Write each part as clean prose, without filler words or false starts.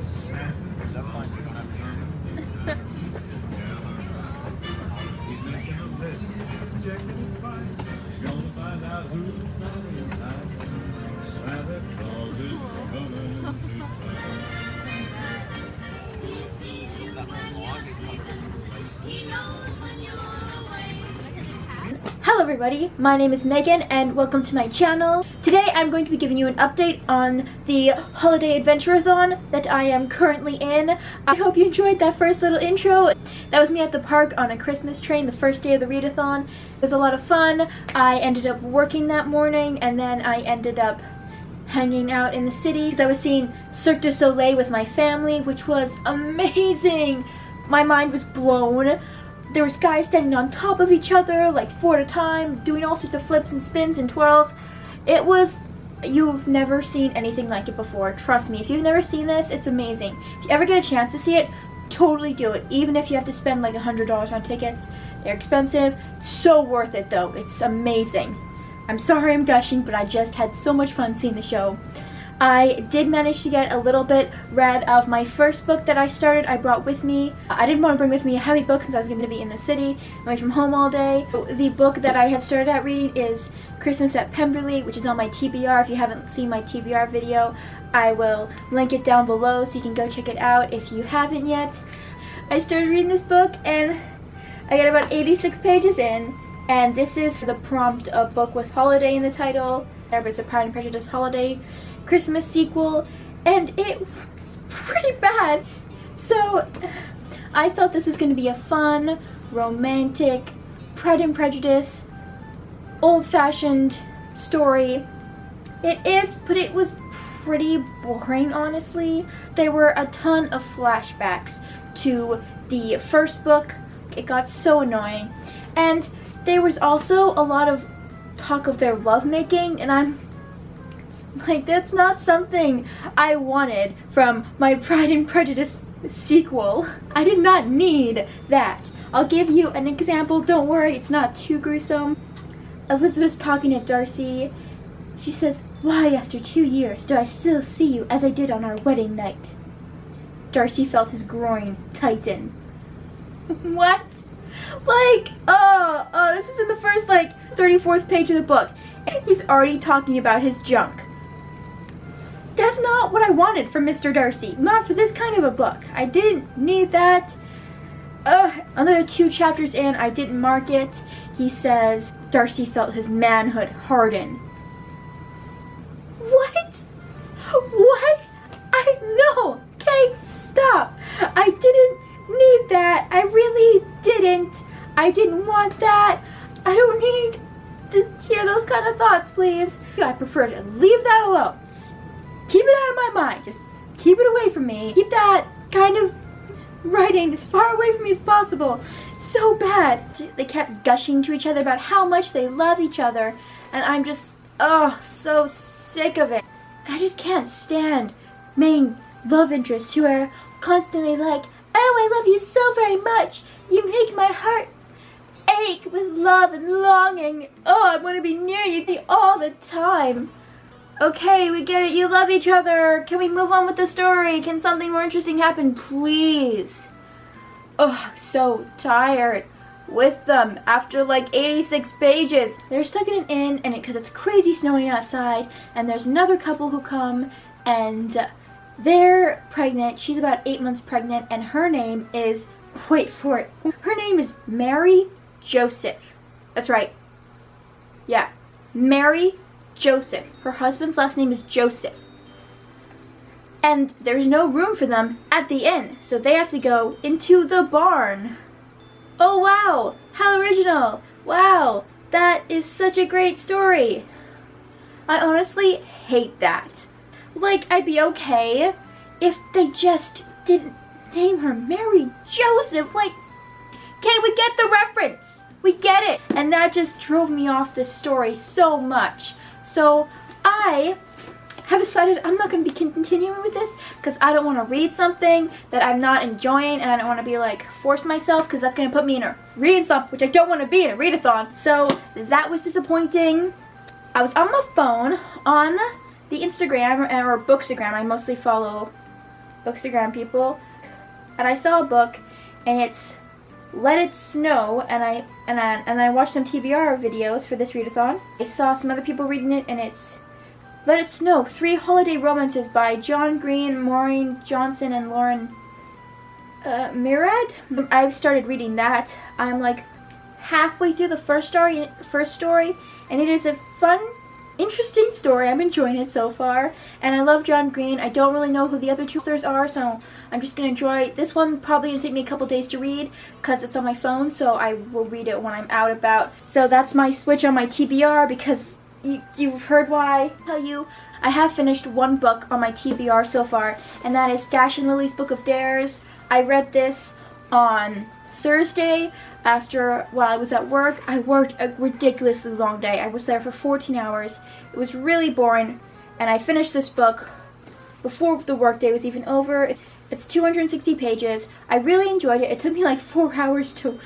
That's fine. You don't have to share. Hello everybody, my name is Megan and welcome to my channel. Today I'm going to be giving you an update on the holiday adventure-a-thon that I am currently in. I hope you enjoyed that first little intro. That was me at the park on a Christmas train the first day of the readathon. It was a lot of fun. I ended up working that morning and then I ended up hanging out in the city. I was seeing Cirque du Soleil with my family, which was amazing. My mind was blown. There was guys standing on top of each other, like 4 at a time, doing all sorts of flips and spins and twirls. It was, you've never seen anything like it before. Trust me, if you've never seen this, it's amazing. If you ever get a chance to see it, totally do it. Even if you have to spend like $100 on tickets. They're expensive. So worth it though. It's amazing. I'm sorry I'm gushing, but I just had so much fun seeing the show. I did manage to get a little bit read of my first book that I started. I brought with me. I didn't want to bring with me a heavy book since I was going to be in the city, away from home all day. The book that I had started out reading is Christmas at Pemberley, which is on my TBR. If you haven't seen my TBR video, I will link it down below so you can go check it out if you haven't yet. I started reading this book and I got about 86 pages in, and this is the prompt, a book with holiday in the title. It's a Pride and Prejudice holiday Christmas sequel, and it was pretty bad. So I thought this was going to be a fun, romantic, Pride and Prejudice, old-fashioned story. It is, but it was pretty boring, honestly. There were a ton of flashbacks to the first book. It got so annoying. And there was also a lot of talk of their lovemaking, and I'm like, that's not something I wanted from my Pride and Prejudice sequel. I did not need that. I'll give you an example, don't worry, it's not too gruesome. Elizabeth's talking to Darcy. She says, "Why, after 2 years, do I still see you as I did on our wedding night?" Darcy felt his groin tighten. What? Like, this is in the first, 34th page of the book. He's already talking about his junk. That's not what I wanted from Mr. Darcy. Not for this kind of a book. I didn't need that. Another 2 chapters in, I didn't mark it. He says, Darcy felt his manhood harden. What? What? No. Okay, stop. I didn't need that. I really didn't. I didn't want that. I don't need to hear those kind of thoughts, please. I prefer to leave that alone. Keep it out of my mind. Just keep it away from me. Keep that kind of writing as far away from me as possible. So bad. They kept gushing to each other about how much they love each other, and I'm just, so sick of it. I just can't stand main love interests who are constantly like, "Oh, I love you so very much. You make my heart ache with love and longing. Oh, I want to be near you all the time." Okay, we get it. You love each other. Can we move on with the story? Can something more interesting happen, please? Oh, I'm so tired with them after 86 pages. They're stuck in an inn, and because it's crazy snowing outside, and there's another couple who come, and they're pregnant. She's about 8 months pregnant, and her name is, wait for it, her name is Mary Joseph. That's right. Yeah, Mary Joseph. Her husband's last name is Joseph. And there's no room for them at the inn, so they have to go into the barn. Oh wow, how original. Wow, that is such a great story. I honestly hate that. I'd be okay if they just didn't name her Mary Joseph. Okay, we get the reference. We get it. And that just drove me off this story so much. So I have decided I'm not going to be continuing with this because I don't want to read something that I'm not enjoying, and I don't want to be force myself, because that's going to put me in a reading slump, which I don't want to be in a readathon. So that was disappointing. I was on my phone on the Instagram or Bookstagram. I mostly follow Bookstagram people, and I saw a book, and it's Let It Snow, and I watched some TBR videos for this readathon. I saw some other people reading it, and it's Let It Snow, 3 Holiday Romances by John Green, Maureen Johnson, and Lauren Murad. I've started reading that. I'm like halfway through the first story, and it is a fun, interesting story. I'm enjoying it so far, and I love John Green. I don't really know who the other 2 authors are, so I'm just gonna enjoy this one. Probably gonna take me a couple days to read because it's on my phone, so I will read it when I'm out about. So that's my switch on my TBR, because you've heard why. I'll tell you, I have finished 1 book on my TBR so far, and that is Dash and Lily's Book of Dares. I read this on Thursday while I was at work. I worked a ridiculously long day. I was there for 14 hours. It was really boring, and I finished this book before the workday was even over. It's 260 pages. I really enjoyed it. It took me like 4 hours to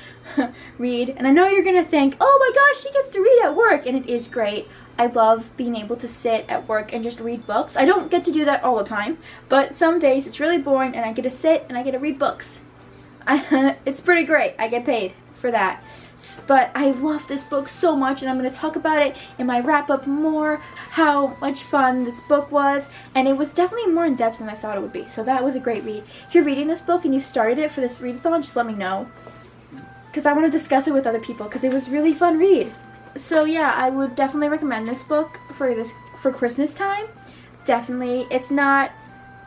read, and I know you're gonna think, oh my gosh, she gets to read at work, and it is great. I love being able to sit at work and just read books. I don't get to do that all the time, but some days it's really boring and I get to sit and I get to read books. It's pretty great. I get paid for that. But I love this book so much, and I'm going to talk about it in my wrap-up more, how much fun this book was, and it was definitely more in-depth than I thought it would be, so that was a great read. If you're reading this book and you started it for this readathon, just let me know, because I want to discuss it with other people, because it was a really fun read. So yeah, I would definitely recommend this book for Christmas time. Definitely. It's not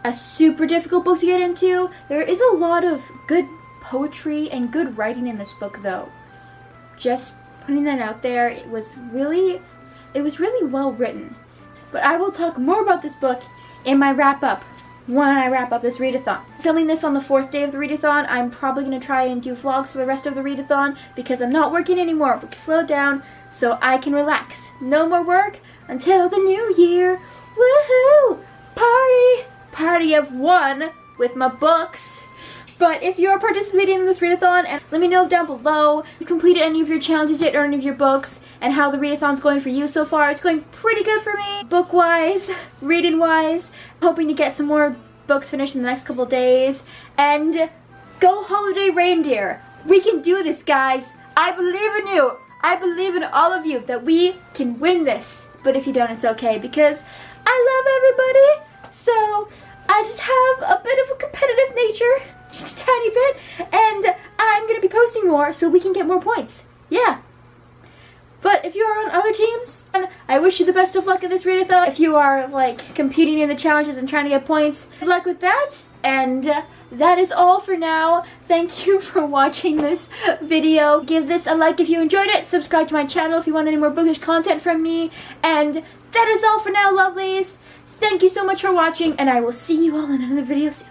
a super difficult book to get into. There is a lot of good poetry and good writing in this book, though. Just putting that out there. It was really well written. But I will talk more about this book in my wrap-up when I wrap up this readathon. Filming this on the 4th day of the readathon. I'm probably going to try and do vlogs for the rest of the readathon because I'm not working anymore. Work slowed down so I can relax. No more work until the new year. Woohoo! Party of 1 with my books. But if you're participating in this readathon, and let me know down below if you completed any of your challenges yet or any of your books, and how the readathon's going for you so far. It's going pretty good for me, book-wise, reading-wise. Hoping to get some more books finished in the next couple days. And go Holiday Reindeer. We can do this, guys. I believe in you. I believe in all of you that we can win this. But if you don't, it's okay, because I love everybody. So I just have a bit of a competitive nature. Just a tiny bit, and I'm going to be posting more so we can get more points. Yeah. But if you're on other teams, and I wish you the best of luck in this readathon. If you are, like, competing in the challenges and trying to get points, good luck with that. And that is all for now. Thank you for watching this video. Give this a like if you enjoyed it. Subscribe to my channel if you want any more bookish content from me. And that is all for now, lovelies. Thank you so much for watching, and I will see you all in another video soon.